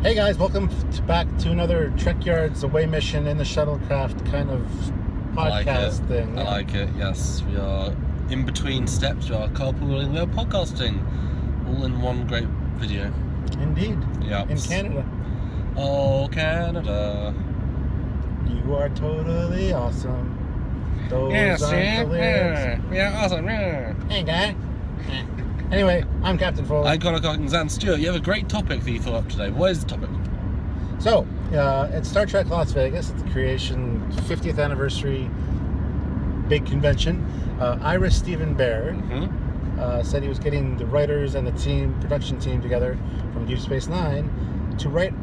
Hey guys, welcome back to another Trekyards away mission in the shuttlecraft kind of podcast thing. I like it, yes. We are in between steps, we are carpooling, we are podcasting, all in one great video. Indeed. Yeah. In Canada. Oh, Canada. You are totally awesome. Those aren't the lyrics. Yeah, awesome. Yeah. Hey guy. Anyway, I'm Captain Foley. I'm Connor Coggins and Stuart. You have a great topic that you thought up today. What is the topic? So, at Star Trek Las Vegas, at the creation 50th anniversary big convention, Ira Stephen Bear said he was getting the writers and the production team together from Deep Space Nine to write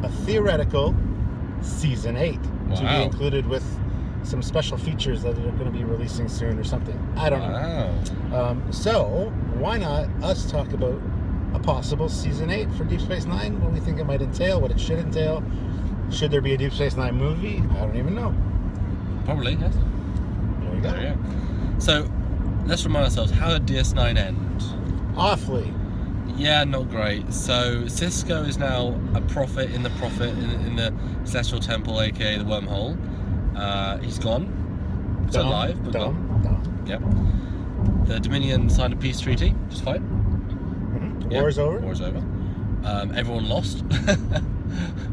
a theoretical Season 8 to be included with some special features that they're going to be releasing soon or something. I don't know. So, why not us talk about a possible Season 8 for Deep Space Nine, what we think it might entail, what it should entail. Should there be a Deep Space Nine movie? I don't even know. Probably, yes. There you go. Yeah. So, let's remind ourselves, how did DS9 end? Awfully. Yeah, not great. So, Cisco is now a prophet in the Celestial Temple, aka the Wormhole. He's gone. He's alive, but gone. Yep. The Dominion signed a peace treaty, which is fine. Yep. War's over. War's over. Everyone lost.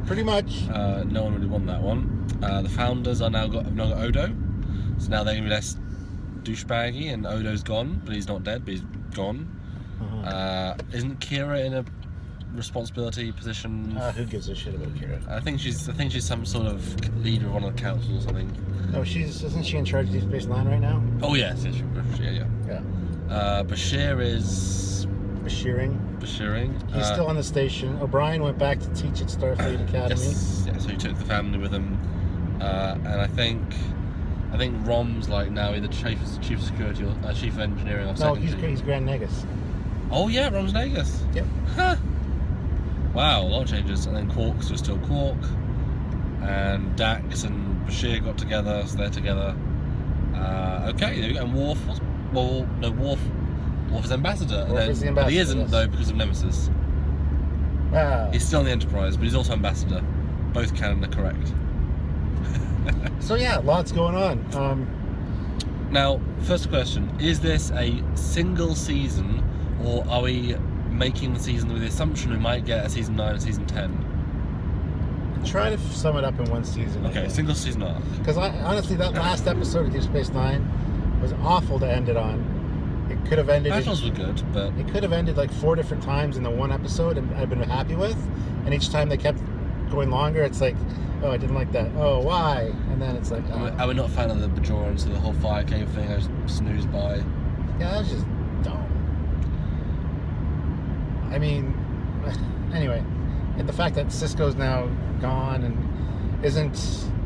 Pretty much. No one really won that one. The founders have now got Odo, so now they're gonna be less douchebaggy, and Odo's gone, but he's not dead, but he's gone. Isn't Kira in a responsibility position? Who gives a shit about Kira? I think she's some sort of leader of one of the councils or something. No, isn't she in charge of Deep Space Nine right now? Oh yes, yeah. Bashir is Bashiring. He's still on the station. O'Brien went back to teach at Starfleet Academy. Yes, yeah, so he took the family with him, and I think Rom's like now either chief of security or chief of engineering or No, secretary. he's Grand Negus. Oh yeah, Rom's Negus. Yep. Huh. Wow, a lot of changes. And then Quark's was still Quark, and Dax and Bashir got together, so they're together. Okay, there we go. And Worf is ambassador. Worf is the ambassador, but he isn't, yes. though, because of Nemesis. Wow. He's still in the Enterprise, but he's also ambassador. Both canon are correct. So yeah, lots going on. Now, first question: is this a single season, or are we making the season with the assumption we might get a season 9 and season 10? Try to sum it up in one season. Okay, single season arc. Because honestly, that last episode of Deep Space Nine was awful to end it on. It could have ended. Battles were good, but it could have ended like 4 different times in the one episode, and I've been happy with. And each time they kept going longer, it's like, oh, I didn't like that. Oh, why? And then it's like, oh. I was not a fan of the Bajorans, so the whole fire cave thing I just snoozed by. Yeah, that was just dumb. I mean, anyway, and the fact that Cisco's now gone and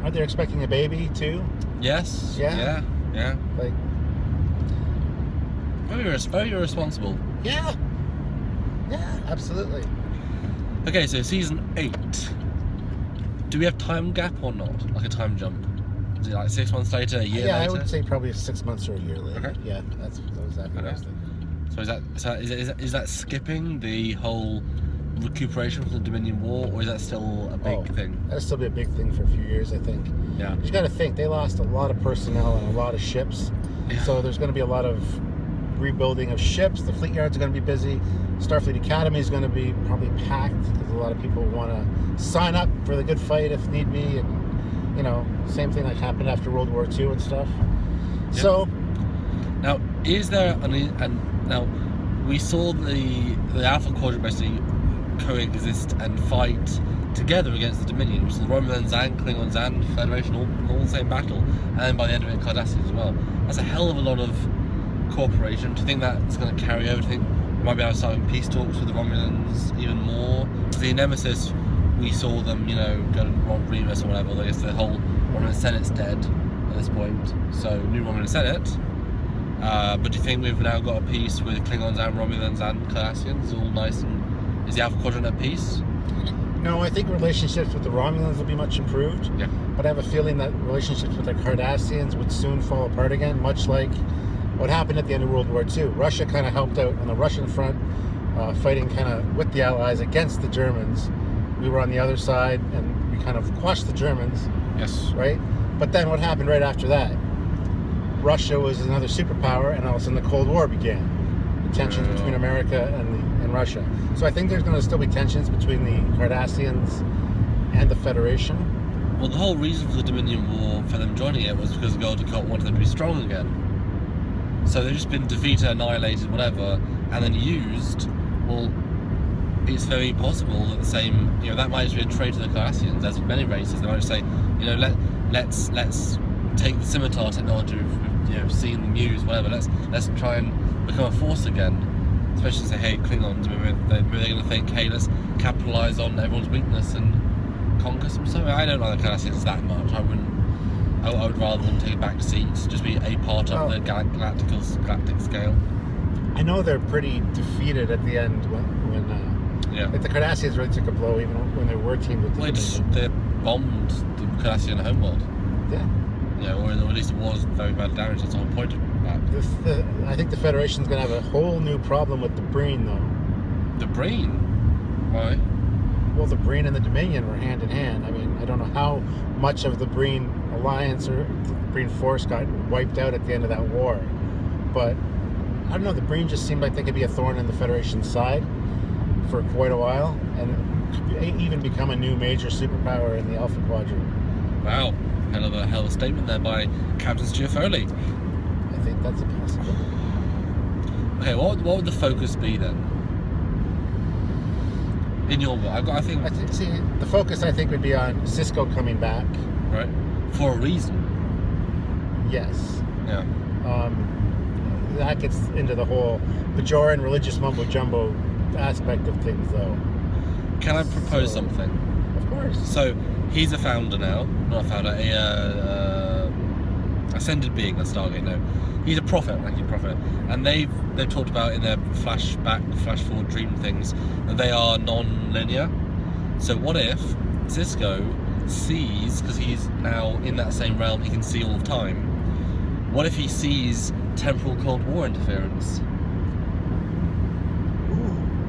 aren't they expecting a baby too? Yes. Yeah. Like, very irresponsible. Yeah, absolutely. Okay, so season 8. Do we have time gap or not? Like a time jump? Is it like 6 months later, a year later? Yeah, I would say probably 6 months or a year later. Okay. Yeah, that's exactly what I was thinking. So is that skipping the whole recuperation from the Dominion War, or is that still a big thing? That'll still be a big thing for a few years, I think. Yeah. You got to think they lost a lot of personnel and a lot of ships, so there's going to be a lot of rebuilding of ships. The fleet yards are going to be busy. Starfleet Academy is going to be probably packed because a lot of people want to sign up for the good fight if need be, and same thing that happened after World War II and stuff. Yep. So now, is there now we saw the Alpha Quadrant basically coexist and fight together against the Dominion. It was the Romulans and Klingons and Federation all the same battle, and then by the end of it, Cardassians as well. That's a hell of a lot of cooperation. Do you think that's going to carry over? Do you think we might be able to start having peace talks with the Romulans even more? Because in Nemesis, we saw them, go to Ron Remus or whatever. I guess the whole Romulan Senate's dead at this point, so new Romulan Senate. But do you think we've now got a peace with Klingons and Romulans and Cardassians, all nice, and is the Alpha Quadrant at peace? No, I think relationships with the Romulans will be much improved. Yeah. But I have a feeling that relationships with the Cardassians would soon fall apart again, much like what happened at the end of World War II. Russia kind of helped out on the Russian front, fighting kind of with the Allies against the Germans. we were on the other side, and we kind of quashed the Germans, Yes. right? But then what happened right after that? Russia was another superpower, and all of a sudden the Cold War began. The tensions between America and Russia. So I think there's going to still be tensions between the Cardassians and the Federation. Well, the whole reason for the Dominion War, for them joining it, was because Goldacott wanted them to be strong again. So they've just been defeated, annihilated, whatever, and then used. Well, it's very possible that the same, that might just be a trait of the Cardassians. There's many races. They might just say, let's take the scimitar technology we've seen in the news, whatever. Let's try and become a force again. Especially say, hey, Klingons, maybe they're going to think, hey, let's capitalise on everyone's weakness and conquer some stuff. I don't like the Cardassians that much. I would rather them take a back seat, just be a part of the galactic scale. I know they're pretty defeated at the end when like the Cardassians really took a blow, even when they were teamed with the Dominion. They bombed the Cardassian homeworld. Yeah. Or at least it was very bad damage. That's the whole point of that. I think the Federation's going to have a whole new problem with the Breen, though. The Breen? Why? Well, the Breen and the Dominion were hand in hand. I mean, I don't know how much of the Breen alliance or the Breen force got wiped out at the end of that war, but I don't know. The Breen just seemed like they could be a thorn in the Federation's side for quite a while, and even become a new major superpower in the Alpha Quadrant. Wow, hell of a statement there by Captain Stuart Foley. I think that's a possibility. Okay, what would the focus be then? In your book, See, the focus I think would be on Sisko coming back. Right. For a reason. Yes. Yeah. That gets into the whole Bajoran religious mumbo jumbo aspect of things, though. Can I propose something? Of course. So he's a founder now, not a founder, a ascended being. That's Stargate. No, he's a prophet. Thank you, prophet. And they've talked about in their flash forward dream things that they are non-linear. So what if Sisko sees, because he's now in that same realm, he can see all of time. What if he sees temporal Cold War interference?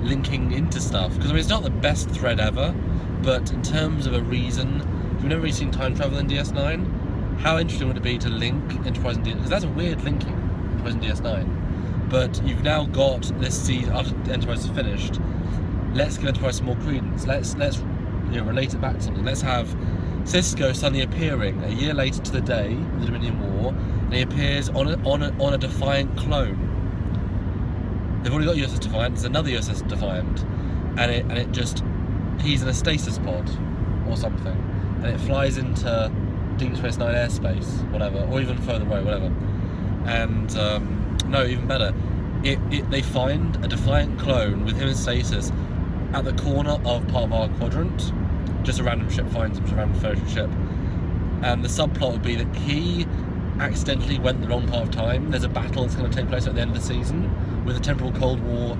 Linking into stuff, because it's not the best thread ever, but in terms of a reason, if you've never really seen time travel in DS9, how interesting would it be to link Enterprise and DS9? Because that's a weird linking, Enterprise and DS9. But you've now got this season after Enterprise is finished. Let's give Enterprise some more credence. Let's relate it back to something. Let's have Sisko suddenly appearing a year later to the day of the Dominion War, and he appears on a Defiant clone. They've already got USS Defiant. There's another USS Defiant, and he's in a stasis pod or something, and it flies into Deep Space Nine airspace, whatever, or even further away, whatever. And no, even better, they find a Defiant clone with him in stasis at the corner of part of our quadrant. Just a random ship finds him, just a random Federation ship, and the subplot would be that he accidentally went the wrong part of time. There's a battle that's going to take place at the end of the season with a temporal Cold War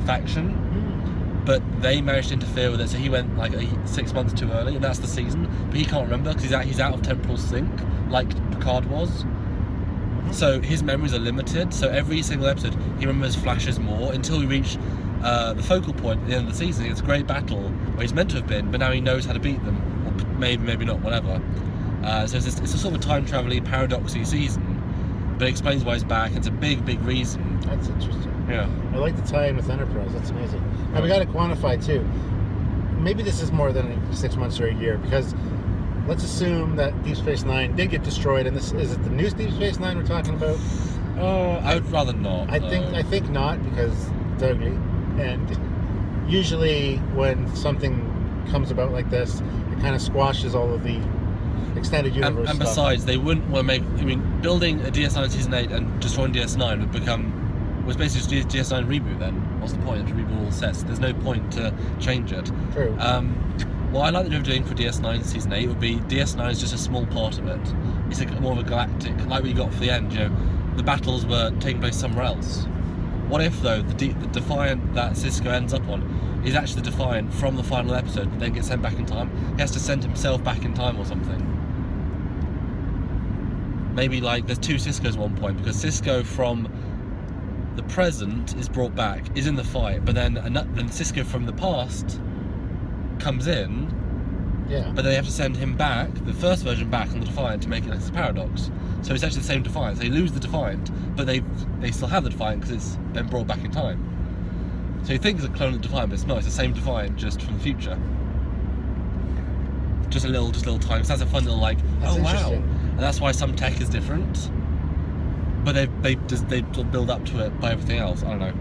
faction, but they managed to interfere with it, so he went like 6 months too early, and that's the season. But he can't remember because he's out of temporal sync, like Picard was. So his memories are limited. So every single episode, he remembers flashes more until we reach the focal point at the end of the season. It's a great battle where he's meant to have been, but now he knows how to beat them, or maybe not, whatever. So it's a sort of time travel-y, paradoxy season, but it explains why he's back. It's a big reason. That's interesting. Yeah. I like the tie-in with Enterprise. That's amazing. Now we got to quantify too. Maybe this is more than 6 months or a year, because let's assume that Deep Space Nine did get destroyed, and is it the new Deep Space Nine we're talking about? I would rather not. I think not, because it's ugly, and usually when something comes about like this, it kind of squashes all of the extended universe and stuff. besides, they wouldn't want to make. I mean, building a DS9 season 8 and destroying DS9 was basically just DS9 reboot. Then what's the point to reboot all the sets? There's no point to change it. True. What I like that they're doing for DS9 season 8 would be DS9 is just a small part of it. It's more of a galactic, like we got for the end. The battles were taking place somewhere else. What if though the Defiant that Sisko ends up on is actually the Defiant from the final episode, but then gets sent back in time? He has to send himself back in time or something. Maybe like there's two Siskos at one point, because Sisko from the present is brought back, is in the fight, but then Sisko from the past comes in, but they have to send him back, the first version back on the Defiant to make it like a paradox. So it's actually the same Defiant. So they lose the Defiant, but they still have the Defiant because it's been brought back in time. So you think it's a clone of the Defiant, but it's not. It's the same Defiant, just from the future. Just a little time. So that's a fun little like, that's oh wow, and that's why some tech is different. But they build up to it by everything else. I don't know.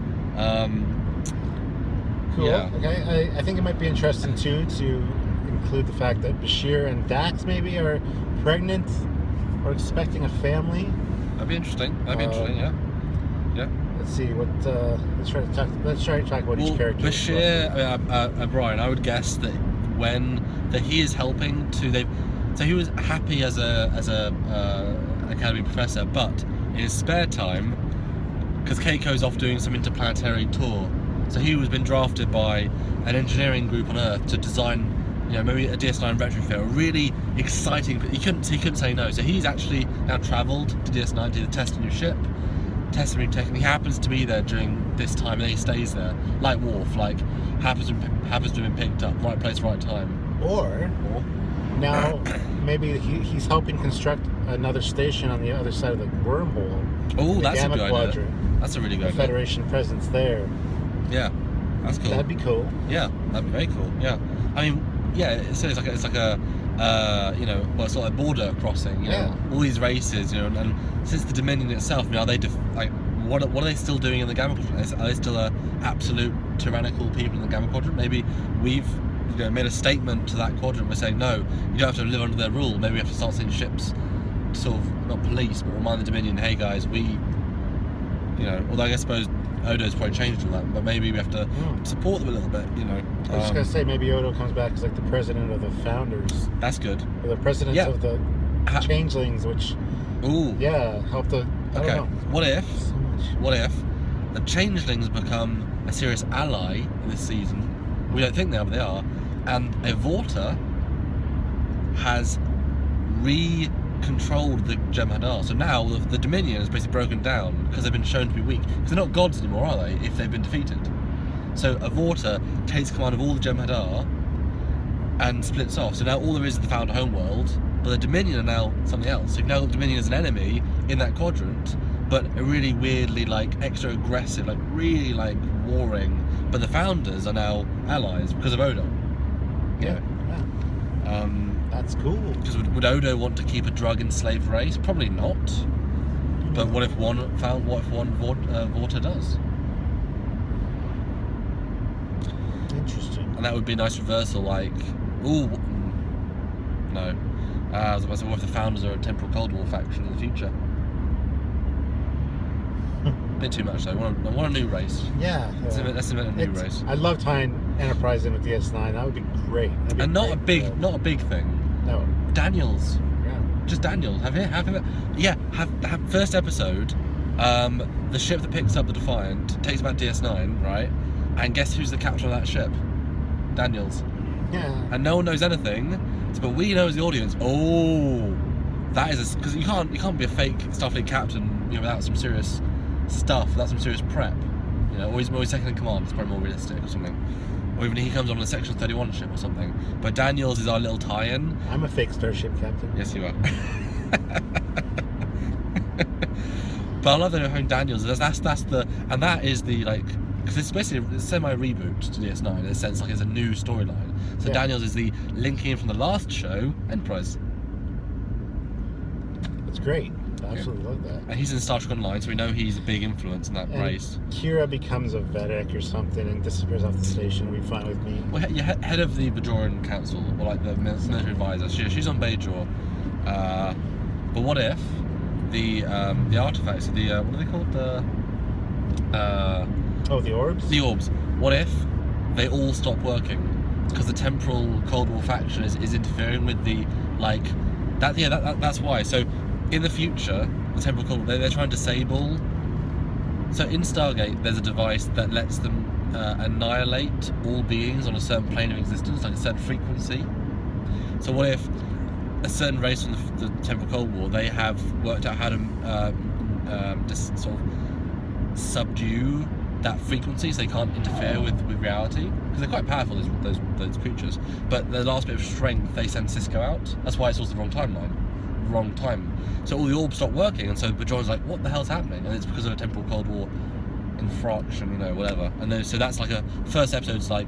Cool. Yeah. Okay. I think it might be interesting too to include the fact that Bashir and Dax maybe are pregnant or expecting a family. That'd be interesting. Yeah. Let's see what. Let's try to talk about each character. Bashir, Brian, I would guess that he is helping to so he was happy as a academy professor, but in his spare time, because Keiko's off doing some interplanetary tour, so he was been drafted by an engineering group on Earth to design, maybe a DS9 retrofit, a really exciting. He couldn't say no. So he's actually now travelled to DS9 to test a new ship, test some new tech, and he happens to be there during this time, and he stays there, like Worf, happens to have been picked up, right place, right time. Or now maybe he's helping construct another station on the other side of the wormhole. Oh, that's a good quadrant. idea. That's a really good idea. Federation presence there. Yeah, that's cool. That'd be cool. Yeah, that'd be very cool. Yeah, I mean, it's like a it's like a border crossing. All these races. And since the Dominion itself, are they what are they still doing in the Gamma Quadrant? Are they still absolute tyrannical people in the Gamma Quadrant? Maybe we've made a statement to that quadrant. We're saying no, you don't have to live under their rule. Maybe we have to start sending ships, sort of not police, but remind the Dominion, hey guys, although I suppose Odo's probably changed all that, but maybe we have to support them a little bit. I was just gonna say maybe Odo comes back as like the president of the Founders. That's good. Or the president of the Changelings, which help the. I don't know. What if the Changelings become a serious ally in this season? We don't think they are, but they are. And a Vorta has controlled the Jem'Hadar. So now the Dominion is basically broken down because they've been shown to be weak. Because they're not gods anymore, are they, if they've been defeated? So a Vorta takes command of all the Jem'Hadar and splits off. So now all there is the Founder homeworld, but the Dominion are now something else. So you've now got the Dominion as an enemy in that quadrant, but a really weirdly extra aggressive, really warring. But the Founders are now allies because of Odo. That's cool. Because would Odo want to keep a drug-enslaved race? Probably not. But what if one Vorta does? Interesting. And that would be a nice reversal. No. I was about to say, what if the Founders are a temporal Cold War faction in the future? Bit too much though. I want a new race. Yeah. Let's invent a new race. I'd love tying Enterprise in with DS9. That would be great. And not a big thing. No. Daniels. Yeah. Just Daniels. Have first episode. The ship that picks up the Defiant takes back DS9, right? And guess who's the captain of that ship? Daniels. Yeah. And no one knows anything, but we know as the audience. Oh, that is because you can't be a fake Starfleet captain, without some serious stuff, without some serious prep. Or he's second in command. It's probably more realistic or something. Or even he comes on a Section 31 ship or something. But Daniels is our little tie-in. I'm a fake starship captain. Yes, you are. But I love that having Daniels. That is the because it's basically a semi-reboot to DS9 in a sense, it's a new storyline. So Daniels is the linking in from the last show, Enterprise. That's great. I absolutely love that. And he's in Star Trek Online, so we know he's a big influence in that race. Kira becomes a Vedek or something and disappears off the station. Will be fine with me. Well, you're head of the Bajoran Council, or the military advisor. She's on Bajor. But what if the artifacts, what are they called? The orbs? The orbs. What if they all stop working? Because the temporal Cold War faction is interfering with the, that's why. So, in the future, the temporal Cold War, they're trying to disable. So in Stargate, there's a device that lets them annihilate all beings on a certain plane of existence, like a certain frequency. So what if a certain race from the temporal Cold War, they have worked out how to just sort of subdue that frequency, so they can't interfere with reality, because they're quite powerful, those creatures. But the last bit of strength, they send Cisco out. That's why it's also the wrong timeline, wrong time. So all the orbs stop working, and so Bajoran's like, what the hell's happening? And it's because of a temporal Cold War infraction, whatever. And then so that's like a first episode's like,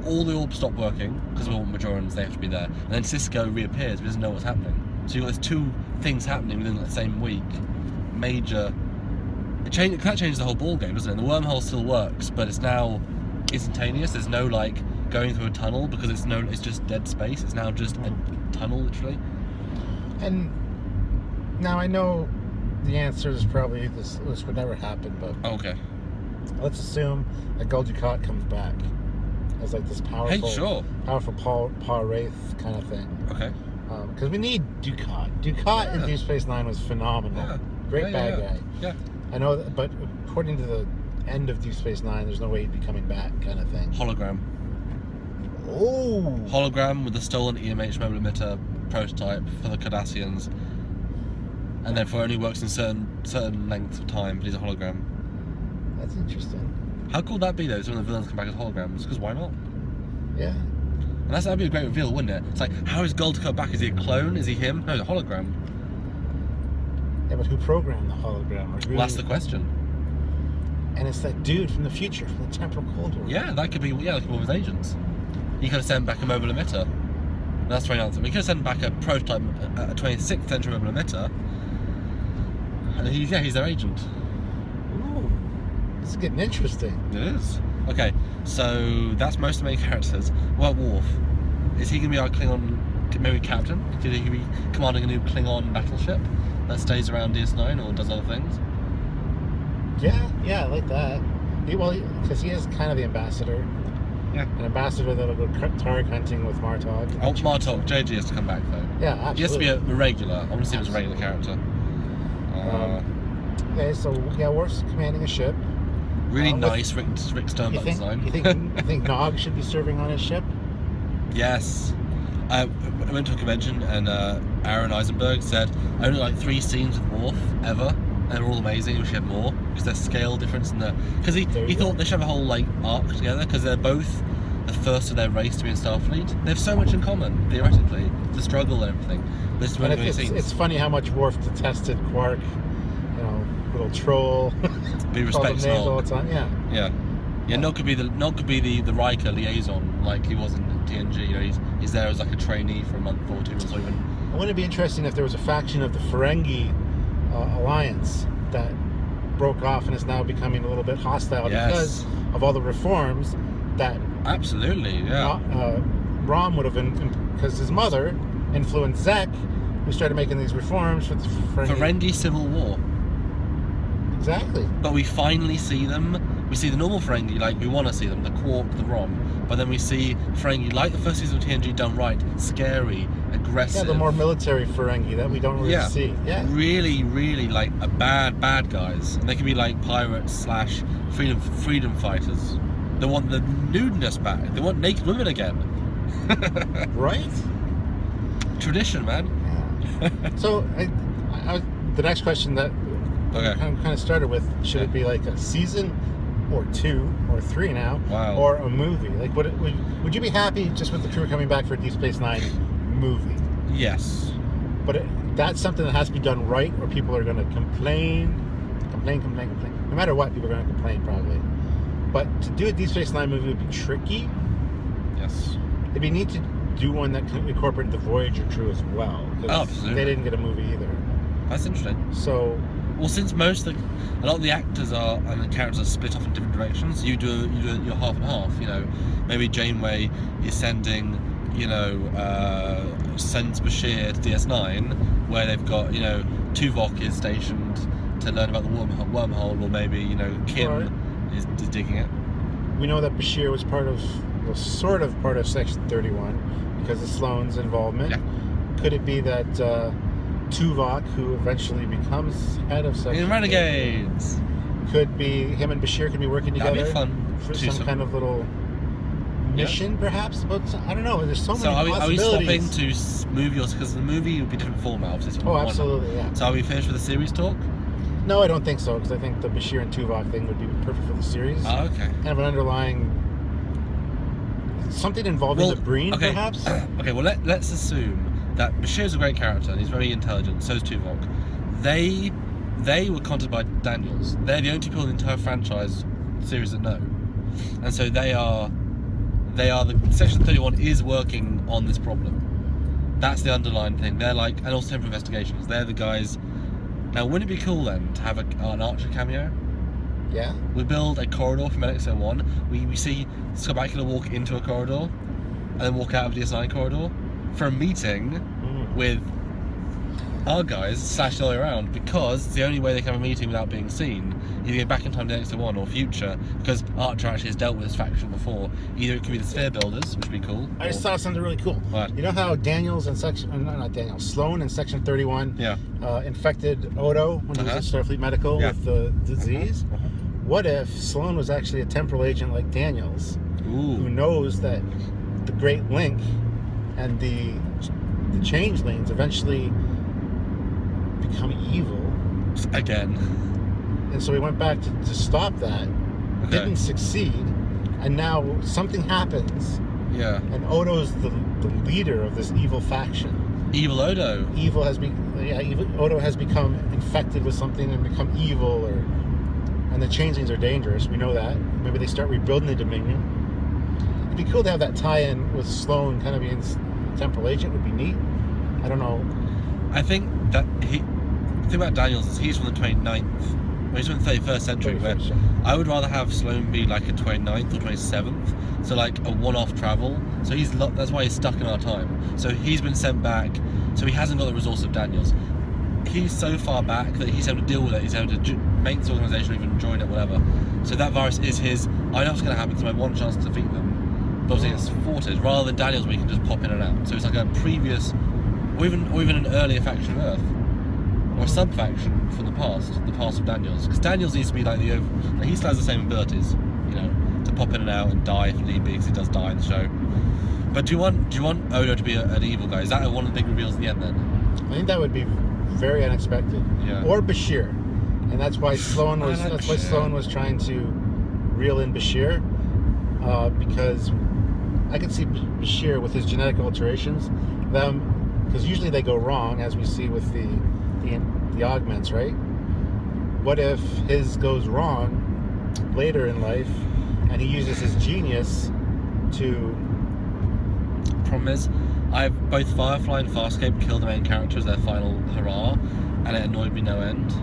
all the orbs stop working because we're all Bajorans, they have to be there, and then Cisco reappears, but doesn't know what's happening. So you've got these two things happening within the same week. Major. It changes the whole ball game, doesn't it? The wormhole still works, but it's now instantaneous. There's no like going through a tunnel, because it's just dead space. It's now just a tunnel, literally. And now I know the answer is probably this would never happen, but okay. Let's assume that Gul Dukat comes back as like this powerful Paul Wraith kind of thing. Okay. Because we need Dukat. Dukat in Deep Space Nine was phenomenal. Yeah. Great bad guy. Yeah. I know, but according to the end of Deep Space Nine, there's no way he'd be coming back, kind of thing. Hologram. Oh. Hologram with the stolen EMH mobile emitter prototype for the Cardassians, and therefore only works in certain lengths of time. But he's a hologram. That's interesting. How cool would that be though? So when the villains come back as holograms, because why not? Yeah. And that'd be a great reveal, wouldn't it? It's like, how is Gul Dukat back? Is he a clone? Is he him? No, he's a hologram. Yeah, but who programmed the hologram? Well, that's the question. And it's that dude from the future, from the temporal Cold War. Yeah, that could be one of his agents. He could have sent back a mobile emitter. That's the right answer. He could have sent back a prototype, a 26th century mobile emitter. And he's their agent. Ooh, this is getting interesting. It is. Okay, so that's most of the main characters. What about Worf? Is he going to be our Klingon, maybe captain? Could he be commanding a new Klingon battleship that stays around DS9 or does other things? Yeah, I like that. Because he is kind of the ambassador. Yeah. An ambassador that'll go Targ hunting with Martok. Oh, Martok. JG has to come back though. Yeah, absolutely. He has to be a regular. I want to see him as a regular character. Okay, so Worf's commanding a ship. Really nice Rick Sternberg design. You think Nog should be serving on his ship? Yes. I went to a convention and Aaron Eisenberg said only like 3 scenes with Worf ever, and they're all amazing. We should have more because there's scale difference in because he thought they should have a whole like arc together, because they're both the first of their race to be in Starfleet. They have so much in common theoretically, the struggle and everything. There's really many scenes. It's funny how much Worf detested Quark, little troll. Be respectful all the time. Yeah. Nog could be the Riker liaison, like he was in TNG. He's there as like a trainee for a month or 2 months or even. Wouldn't it be interesting if there was a faction of the Ferengi alliance that broke off and is now becoming a little bit hostile because of all the reforms that absolutely Rom would have because his mother influenced Zek, who started making these reforms for the Ferengi Civil War. Exactly. But we finally see them. We see the normal Ferengi, like we want to see them, the Quark, the Rom. But then we see Ferengi, like the first season of TNG, done right, scary, aggressive. Yeah, the more military Ferengi that we don't really see. Yeah. Really, really like a bad guys. And they can be like pirates / freedom fighters. They want the nudeness back. They want naked women again. Right? Tradition, man. Yeah. So, the next question that kind of started with, should it be like a season or 2 or 3 now, or a movie? Like, would you be happy just with the crew coming back for a Deep Space Nine movie? Yes. But that's something that has to be done right, or people are going to complain. No matter what, people are going to complain probably. But to do a Deep Space Nine movie would be tricky. Yes. It'd be neat to do one that can incorporate the Voyager crew as well. Absolutely. They didn't get a movie either. That's interesting. So. Well, since a lot of the actors and the characters are split off in different directions, you do your half and half. Maybe Janeway is sending, sends Bashir to DS9, where they've got, Tuvok is stationed to learn about the wormhole, or maybe Kim is digging it. We know that Bashir was sort of part of Section 31 because of Sloane's involvement. Yeah. Could it be that Tuvok, who eventually becomes head of Section in Renegades, could be him and Bashir could be working together? That'd be fun. For some kind of little mission, perhaps. But I don't know. There's so many possibilities. Are we swapping to movie, because the movie would be different format? Oh, absolutely. Yeah. So are we finished with the series talk? No, I don't think so, because I think the Bashir and Tuvok thing would be perfect for the series. Oh, okay. Kind of an underlying... something involving the Breen, perhaps? Okay, well, let's assume that Bashir's a great character, and he's very intelligent, so is Tuvok. They were contacted by Daniels. They're the only people in the entire franchise series that know. And so they are the Section 31 is working on this problem. That's the underlying thing. They're like, and also Temple Investigations. They're the guys. Now, wouldn't it be cool then to have an Archer cameo? Yeah. We build a corridor from LX-01. We see Scott Bakula walk into a corridor, and then walk out of the DS9 corridor for a meeting with our guys slashed all the way around, because it's the only way they can have a meeting without being seen. Either go back in time to LX-01 or future, because Archer actually has dealt with this faction before. Either it could be the Sphere Builders, which would be cool. I just saw something really cool. What? You know how Daniels and Sloan in Section 31 infected Odo when he was at Starfleet Medical with the disease? What if Sloan was actually a temporal agent like Daniels, who knows that the Great Link and the Changelings eventually become evil again, and so he went back to stop that, didn't succeed, and now something happens, and Odo's the leader of this evil faction. Evil Odo. Odo has become infected with something and become evil, and the Changelings are dangerous. We know that. Maybe they start rebuilding the Dominion. It'd be cool to have that tie-in with Sloan kind of being temporal agent. Would be neat. I don't know. I think that the thing about Daniels is he's from the 29th. Well, he's from the 31st century. Where I would rather have Sloan be like a 29th or 27th. So like a one-off travel. So that's why he's stuck in our time. So he's been sent back. So he hasn't got the resource of Daniels. He's so far back that he's having to deal with it. He's having to make this organisation or even join it, whatever. So that virus is his. I know what's going to happen. It's my one chance to defeat them. But obviously it's thwarted. Rather than Daniels, where you can just pop in and out. So it's like a previous, or even an earlier faction of Earth, or a sub-faction from the past of Daniels. Because Daniels needs to be like he still has the same abilities, to pop in and out and die if need be, because he does die in the show. But do you want Odo to be an evil guy? Is that one of the big reveals at the end then? I think that would be very unexpected. Yeah. Or Bashir, and that's why Sloan was trying to reel in Bashir, because I can see Bashir with his genetic alterations, because usually they go wrong, as we see with the augments, right? What if his goes wrong later in life, and he uses his genius to... Problem is, both Firefly and Farscape killed the main character as their final hurrah, and it annoyed me no end.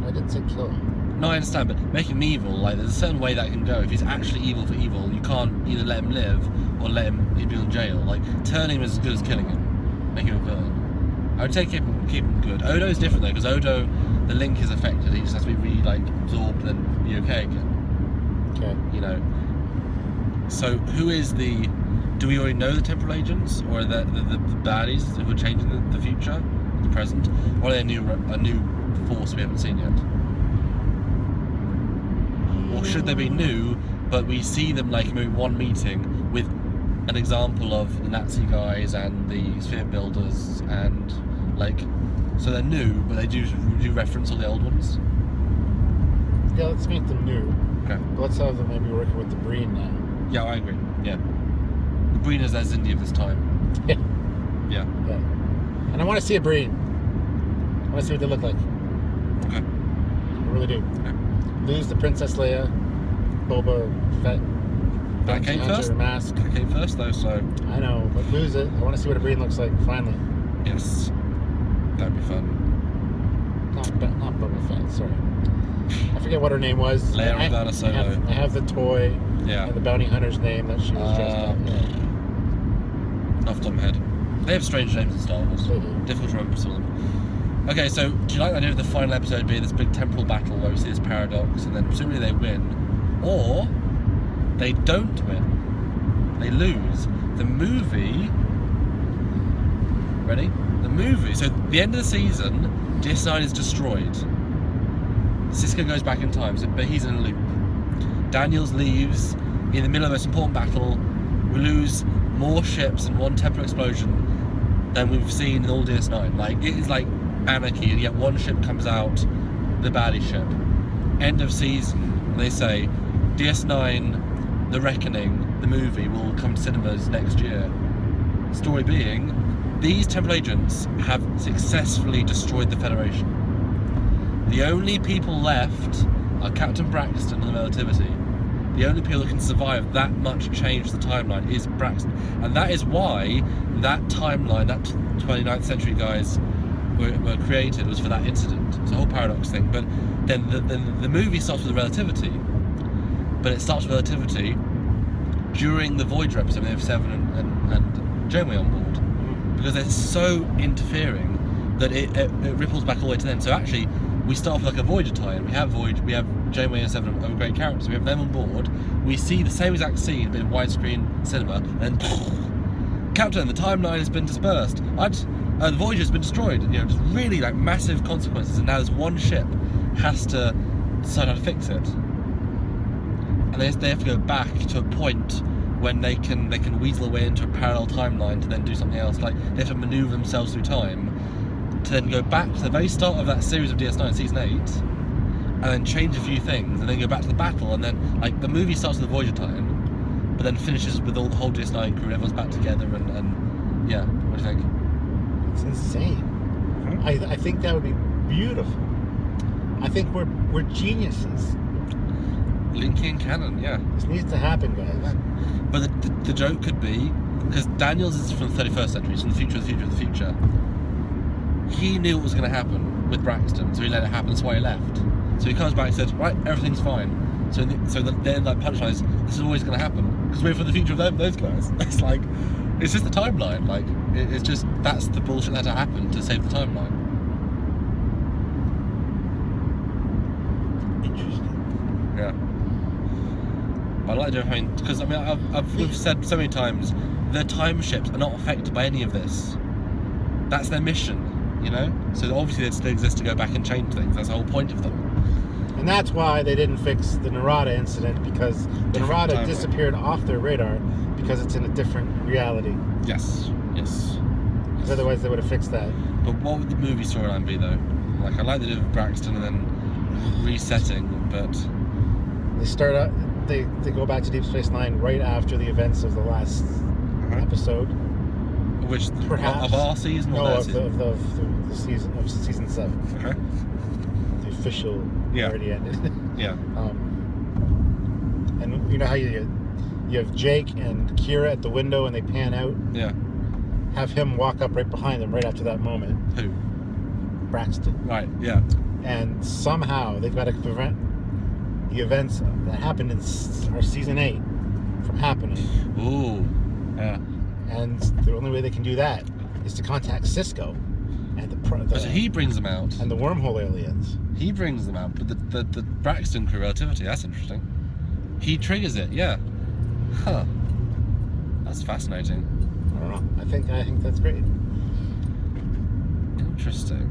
I didn't say kill him. No, I understand, but making him evil, like, there's a certain way that can go. If he's actually evil for evil, you can't either let him live or let him be in jail. Like, turning him is as good as killing him, making him a villain. I would say keep him good. Odo's different though, because Odo, the link is affected. He just has to be really absorbed and then be okay again. Okay. So who is the? Do we already know the temporal agents, or are the baddies who are changing the future, the present, or are they a new force we haven't seen yet? Or should they be new, but we see them like in one meeting with an example of the Nazi guys and the Sphere Builders, and so they're new, but they do reference all the old ones? Yeah, let's make them new. Okay. But let's have them maybe working with the Breen now. Yeah, I agree. Yeah. The Breen is as Indy of this time. Yeah. Yeah. And I want to see a Breen. I want to see what they look like. Okay. I really do. Okay. Lose the Princess Leia, Boba Fett. That came first. Mask. That came first though, so. I know, but lose it. I want to see what a Breen looks like finally. Yes. That'd be fun. Not Boba Fett. Sorry. I forget what her name was. Leia Organa Solo. I have the toy. Yeah. And the bounty hunter's name that she was dressed up. Yeah. Off the top of my head. They have strange names in Star Wars. They do. Difficult to remember some of them. Okay, so do you like the idea of the final episode being this big temporal battle where we see this paradox, and then presumably they win, or they don't win? They lose. The movie. Ready? The movie. So the end of the season, DS9 is destroyed. Sisko goes back in time, but he's in a loop. Daniels leaves in the middle of the most important battle. We lose more ships and one temporal explosion than we've seen in all DS9. Like, it is like anarchy, and yet one ship comes out the baddie ship. End of season, and they say DS9, The Reckoning, the movie, will come to cinemas next year. Story being, these Temple agents have successfully destroyed the Federation. The only people left are Captain Braxton and the Relativity. The only people who can survive that much change to the timeline is Braxton. And that is why that timeline, that 29th century guys were created, was for that incident. It's a whole paradox thing. But then the movie starts with the Relativity. But it starts with Relativity during the Voyager episode, they have Seven and Janeway on board. Because they're so interfering that it ripples back all the way to them. So actually, we start off like a Voyager tie-in. We have Janeway and Seven are great characters. We have them on board. We see the same exact scene, but in widescreen cinema, and Captain, the timeline has been dispersed. The Voyager's been destroyed. You know, just really like massive consequences. And now this one ship has to decide how to fix it. And they have to go back to a point when they can weasel away into a parallel timeline to then do something else. Like they have to maneuver themselves through time to then go back to the very start of that series of DS9, season 8, and then change a few things, and then go back to the battle, and then like the movie starts with the Voyager time, but then finishes with the whole DS9 crew, and everyone's back together, and yeah, what do you think? It's insane. Mm-hmm. I think that would be beautiful. I think we're geniuses. Linking canon, yeah. This needs to happen, guys. But the joke could be, because Daniels is from the 31st century, it's from the future of the future of the future. He knew what was going to happen with Braxton, so he let it happen. That's why he left. So he comes back and says, right, everything's fine. So then like punchline is, this is always going to happen because we're for the future of those guys. It's like, it's just the timeline. Like, it's just, that's the bullshit that had to happen to save the timeline. Interesting. Yeah. But I like doing, because I mean, we've said so many times, the time ships are not affected by any of this. That's their mission. You know, so obviously they still exist to go back and change things. That's the whole point of them. And that's why they didn't fix the Narada incident, because the Narada disappeared off their radar because it's in a different reality. Yes. Because otherwise they would have fixed that. But what would the movie storyline be though? Like I like the idea of Braxton and then resetting, but they start out. They go back to Deep Space Nine right after the events of the last episode. Which perhaps of our season or no, their of season? the season of season 7. Okay. The official already ended. Yeah. And you know how you have Jake and Kira at the window and they pan out? Yeah. Have him walk up right behind them right after that moment. Who? Braxton. Right, yeah. And somehow they've got to prevent the events that happened in our season 8 from happening. Ooh. Yeah. And the only way they can do that is to contact Cisco and so he brings them out. And the wormhole aliens. He brings them out, but the Braxton crew Relativity, that's interesting. He triggers it, yeah. Huh. That's fascinating. I don't know. I think that's great. Interesting.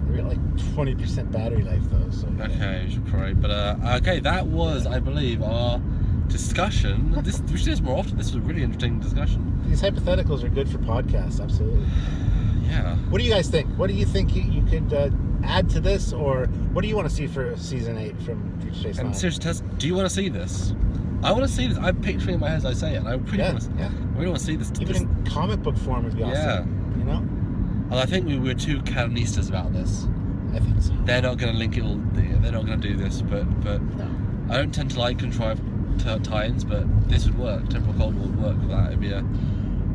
We got like 20% battery life though, so okay, we should probably. But okay, that was, I believe, our discussion. We should do this more often. This was a really interesting discussion. These hypotheticals are good for podcasts, absolutely. Yeah. What do you guys think? What do you think you could add to this, or what do you want to see for season 8 from Deep Space Nine? And seriously, Tess, do you want to see this? I want to see this. I'm picturing it in my head as I say it. I really want to see this. Even in comic book form would be awesome. Yeah. You know? And I think we were too canonistas about this. I think so. They're not going to link it all. They're not going to do this. But no. I don't tend to like contrived tie-ins, but this would work. Temporal Cold War would work with that. It'd be a...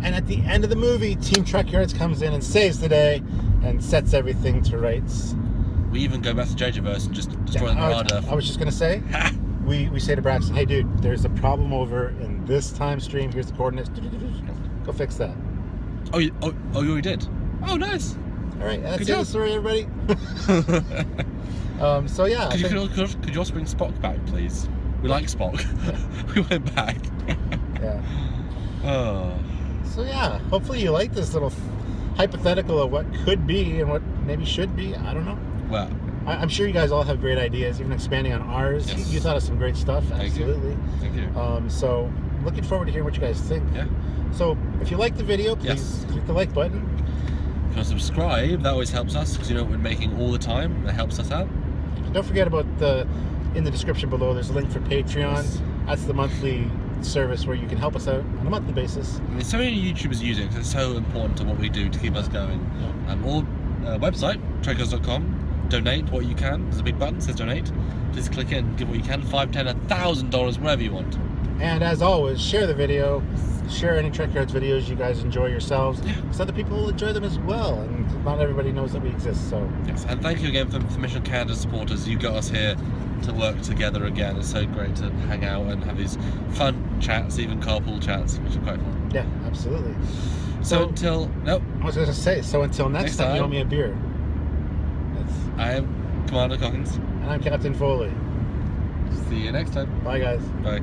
And at the end of the movie, Team Trekyards comes in and saves the day and sets everything to rights. We even go back to JJ-verse and just destroy the Narada. I was just going to say, we say to Braxton, hey dude, there's a problem over in this time stream, here's the coordinates, go fix that. Oh, you already did? Oh, nice. Alright, that's the story, everybody. So yeah. Could you also bring Spock back, please? We like Spock. We went back. Yeah. Oh. So yeah, hopefully you like this little hypothetical of what could be and what maybe should be. I don't know. Well, I'm sure you guys all have great ideas, even expanding on ours. Yes. You thought of some great stuff, absolutely. Thank you. So looking forward to hearing what you guys think. Yeah. So if you like the video, please click the like button. If you want to subscribe, that always helps us because you know what we're making all the time. That helps us out. don't forget about in the description below, there's a link for Patreon. Yes. That's the monthly service where you can help us out on a monthly basis. I mean, so many YouTubers use it because it's so important to what we do to keep us going. Or website, Trekyards.com. Donate what you can. There's a big button that says donate. Please click it and give what you can. $5, $10, $1,000, wherever you want. And as always, share the video. Share any Trekyards videos you guys enjoy yourselves, so other people will enjoy them as well. And not everybody knows that we exist. So yes, and thank you again for Mission Canada supporters. You got us here to work together again. It's so great to hang out and have these fun chats, even carpool chats, which are quite fun. Yeah, absolutely. So until I was going to say. So until next time, you owe me a beer. I am Commander Cockins. And I'm Captain Foley. See you next time. Bye, guys. Bye.